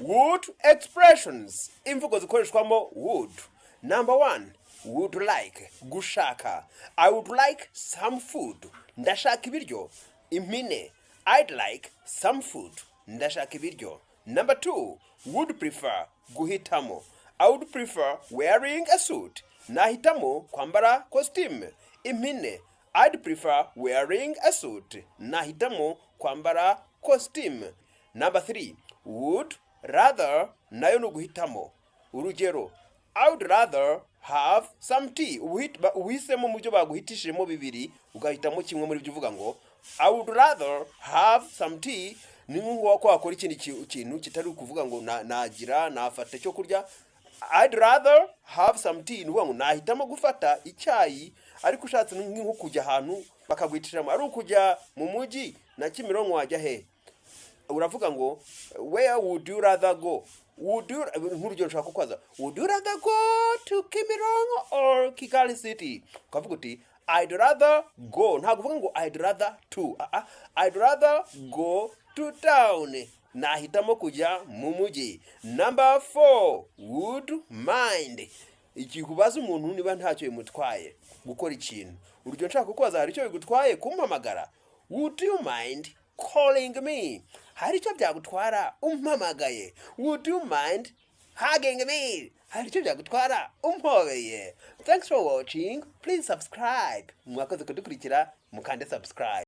Would expressions. Imvugo zikoreshwamo would. Number 1. Would like. Gushaka. I would like some food. Ndashaka ibiryo. Impine. I'd like some food. Ndashaka ibiryo. Number 2. Would prefer. Guhitamo. I would prefer wearing a suit. Nahitamo kwambara costume. Impine. I'd prefer wearing a suit. Nahitamo kwambara costume. Number 3. Would rather nayo nuguhitamo. Urugero, I would rather have some tea. Uhisemo mu byo baguhitishemo bibiri ugahitamo kimwe muri byo uvuga ngo I would rather have some tea. Ni ngo ko akora ikindi kintu kitari kuvuga ngo nagira nafata cyo kurya. I'd rather have some tea. Ni ngo nahitamo gufata icyayi ariko ushatse nko kujya ahantu bakagwitiramo ari ukujya mu muji na Kimironko wajya he. Uravuga ngo where would you rather go? Nk'urugero nshaka kukwaza, would you rather go to Kimironko or Kigali City? Ukavuga uti I'd rather go. Ntabwo uvuga ngo I'd rather to. I'd rather go to town. Nahitamo kujya mu muji. Number 4. Would mind. Ikikubaza umuntu niba ntacyo bimutwaye gukora ikintu. Urugero nshaka kukwaza hari icyo bigutwaye kumpamagara. Would you mind calling me? Hari icyo byagutwara umpamagaye. Would you mind hugging me? Hari icyo byagutwara umpobeye. Thanks for watching. Please subscribe. Mwakoze kudukurikira mukande subscribe.